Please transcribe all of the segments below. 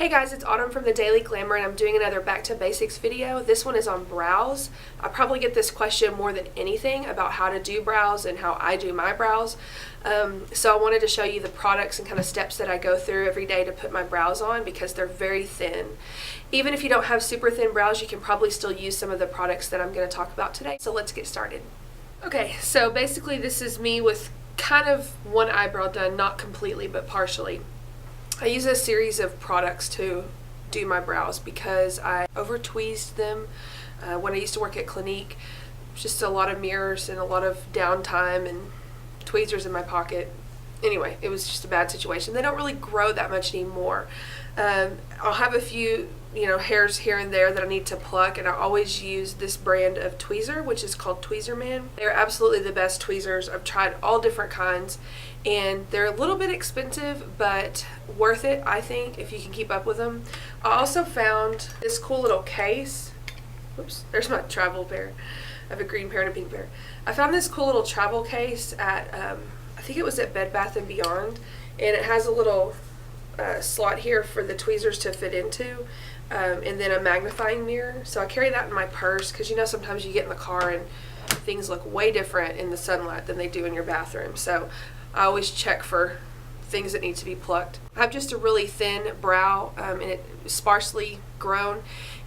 Hey guys, it's Autumn from The Daily Glamour, and I'm doing another Back to Basics video. This one is on brows. I probably get this question more than anything about how to do brows and how I do my brows. So I wanted to show you the products and kind of steps that I go through every day to put my brows on because they're very thin. Even if you don't have super thin brows, you can probably still use some of the products that I'm going to talk about today. So let's get started. Okay, so basically this is me with kind of one eyebrow done, not completely but partially. I use a series of products to do my brows because I over-tweezed them when I used to work at Clinique. Just a lot of mirrors and a lot of downtime and tweezers in my pocket. Anyway, it was just a bad situation. They don't really grow that much anymore. I'll have a few, hairs here and there that I need to pluck, and I always use this brand of tweezer, which is called Tweezer Man. They're absolutely the best tweezers. I've tried all different kinds, and they're a little bit expensive, but worth it, I think, if you can keep up with them. I also found this cool little case. Oops, there's my travel pair. I have a green pair and a pink pair. I found this cool little travel case at, I think it was at Bed Bath & Beyond, and it has a little slot here for the tweezers to fit into, and then a magnifying mirror. So I carry that in my purse because sometimes you get in the car and things look way different in the sunlight than they do in your bathroom. So I always check for things that need to be plucked. I have just a really thin brow, and it's sparsely grown,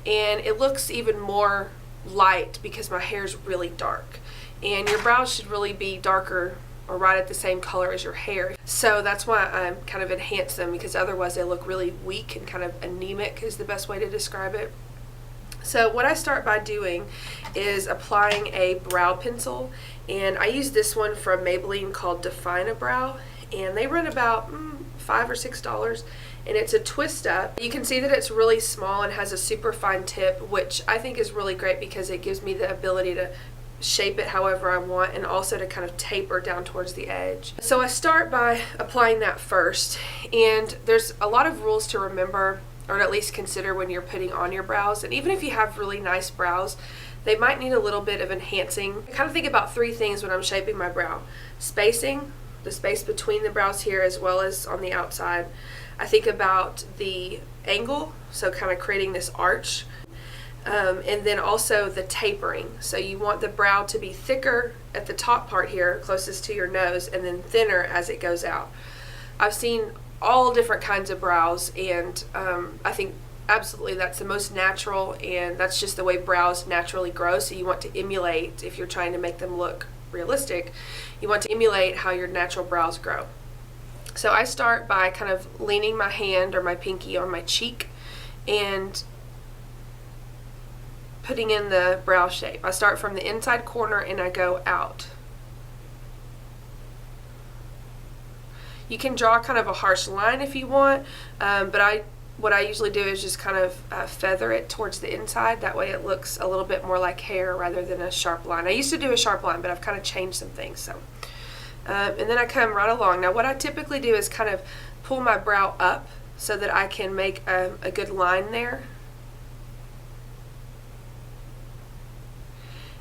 and it looks even more light because my hair is really dark, and your brows should really be darker or right at the same color as your hair. So that's why I kind of enhance them, because otherwise they look really weak and kind of anemic is the best way to describe it. So what I start by doing is applying a brow pencil, and I use this one from Maybelline called Define a Brow, and they run about $5 or $6, and it's a twist up. You can see that it's really small and has a super fine tip, which I think is really great because it gives me the ability to shape it however I want, and also to kind of taper down towards the edge. So I start by applying that first, and there's a lot of rules to remember, or at least consider when you're putting on your brows. And even if you have really nice brows, they might need a little bit of enhancing. I kind of think about three things when I'm shaping my brow: spacing, the space between the brows here as well as on the outside. I think about the angle, so kind of creating this arch. And then also the tapering. So you want the brow to be thicker at the top part here, closest to your nose, and then thinner as it goes out. I've seen all different kinds of brows, and I think absolutely that's the most natural, and that's just the way brows naturally grow. So you want to emulate, if you're trying to make them look realistic, you want to emulate how your natural brows grow. So I start by kind of leaning my hand or my pinky on my cheek and putting in the brow shape. I start from the inside corner and I go out. You can draw kind of a harsh line if you want, but what I usually do is just kind of feather it towards the inside. That way it looks a little bit more like hair rather than a sharp line. I used to do a sharp line, but I've kind of changed some things. So, and then I come right along. Now what I typically do is kind of pull my brow up so that I can make a good line there.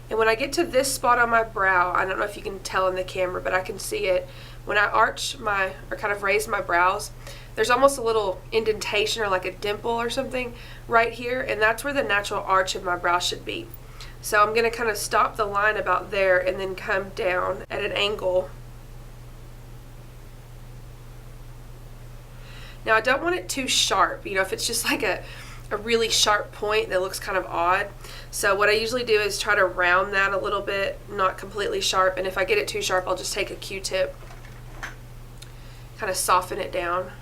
And when I get to this spot on my brow, I don't know if you can tell in the camera, but I can see it. When I arch or kind of raise my brows, there's almost a little indentation or like a dimple or something right here, and that's where the natural arch of my brow should be. So I'm going to kind of stop the line about there and then come down at an angle. Now I don't want it too sharp, if it's just like a really sharp point that looks kind of odd. So what I usually do is try to round that a little bit, not completely sharp, and if I get it too sharp, I'll just take a Q-tip, kind of soften it down,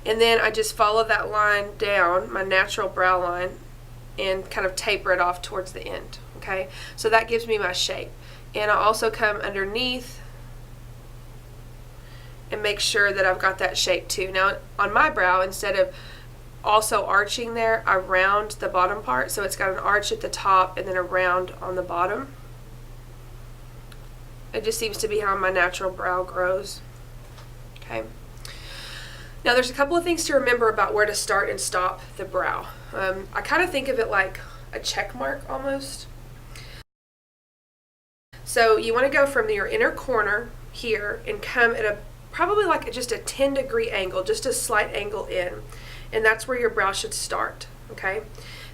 and then I just follow that line down, my natural brow line, and kind of taper it off towards the end. Okay, so that gives me my shape. And I also come underneath and make sure that I've got that shape too. Now on my brow, instead of also arching there, I round the bottom part, so it's got an arch at the top and then a round on the bottom. It just seems to be how my natural brow grows. Okay. Now there's a couple of things to remember about where to start and stop the brow. I kind of think of it like a check mark almost. So you want to go from your inner corner here and come at probably like just a 10-degree angle, just a slight angle in. and that's where your brow should start, okay?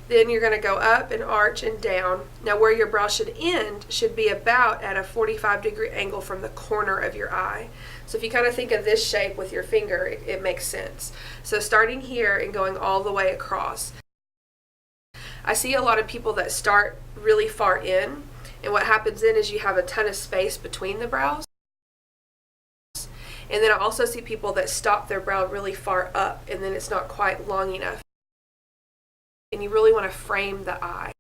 Then you're going to go up and arch and down. Now where your brow should end should be about at a 45-degree angle from the corner of your eye. So if you kind of think of this shape with your finger, it makes sense. So starting here and going all the way across. I see a lot of people that start really far in, and what happens then is you have a ton of space between the brows. And then I also see people that stop their brow really far up, and then it's not quite long enough. And you really want to frame the eye.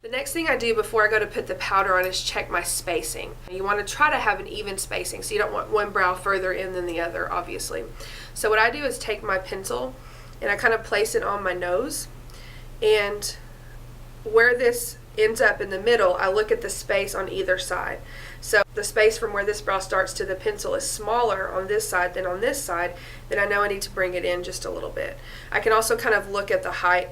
The next thing I do before I go to put the powder on is check my spacing. You want to try to have an even spacing, so you don't want one brow further in than the other, obviously. So what I do is take my pencil and I kind of place it on my nose, and where this ends up in the middle, I look at the space on either side. So the space from where this brow starts to the pencil is smaller on this side than on this side, then I know I need to bring it in just a little bit. I can also kind of look at the height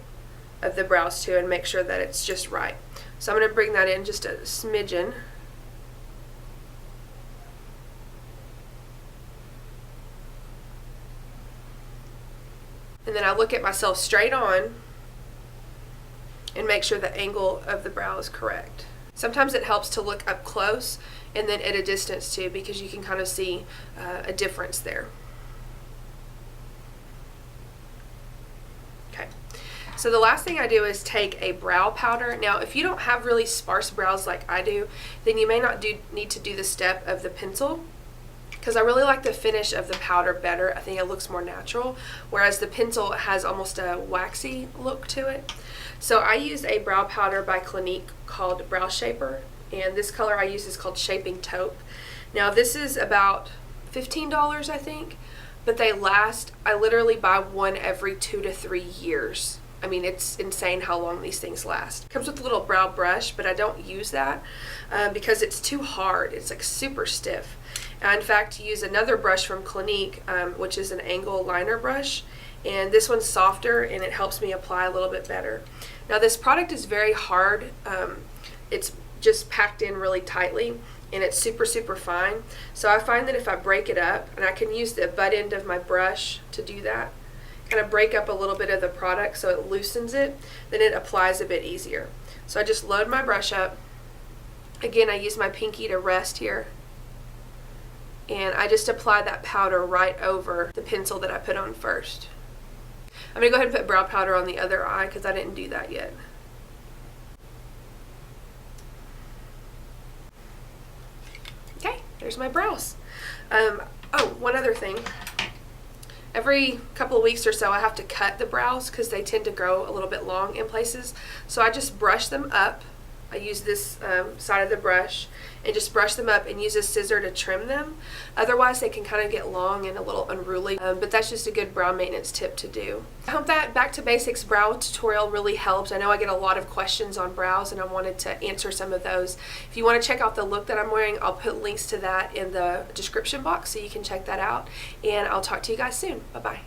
of the brows too and make sure that it's just right. So I'm going to bring that in just a smidgen. And then I look at myself straight on and make sure the angle of the brow is correct. Sometimes it helps to look up close and then at a distance too, because you can kind of see a difference there. Okay, so the last thing I do is take a brow powder. Now if you don't have really sparse brows like I do, then you may not need to do the step of the pencil, because I really like the finish of the powder better. I think it looks more natural, whereas the pencil has almost a waxy look to it. So I use a brow powder by Clinique called Brow Shaper, and this color I use is called Shaping Taupe. Now this is about $15, I think, but they last. I literally buy one every 2 to 3 years. I mean, it's insane how long these things last. It comes with a little brow brush, but I don't use that because it's too hard. It's like super stiff. I in fact use another brush from Clinique, which is an angle liner brush, and this one's softer and it helps me apply a little bit better. Now this product is very hard. It's just packed in really tightly, and it's super fine. So I find that if I break it up, and I can use the butt end of my brush to do that, kind of break up a little bit of the product so it loosens it, then it applies a bit easier. So I just load my brush up. Again, I use my pinky to rest here, and I just apply that powder right over the pencil that I put on first. I'm going to go ahead and put brow powder on the other eye because I didn't do that yet. Okay, there's my brows. Oh, one other thing. Every couple of weeks or so I have to cut the brows because they tend to grow a little bit long in places. So I just brush them up. I use this side of the brush and just brush them up and use a scissor to trim them. Otherwise they can kind of get long and a little unruly, but that's just a good brow maintenance tip to do. I hope that back to basics brow tutorial really helped. I know I get a lot of questions on brows and I wanted to answer some of those. If you want to check out the look that I'm wearing, I'll put links to that in the description box so you can check that out, and I'll talk to you guys soon. Bye bye.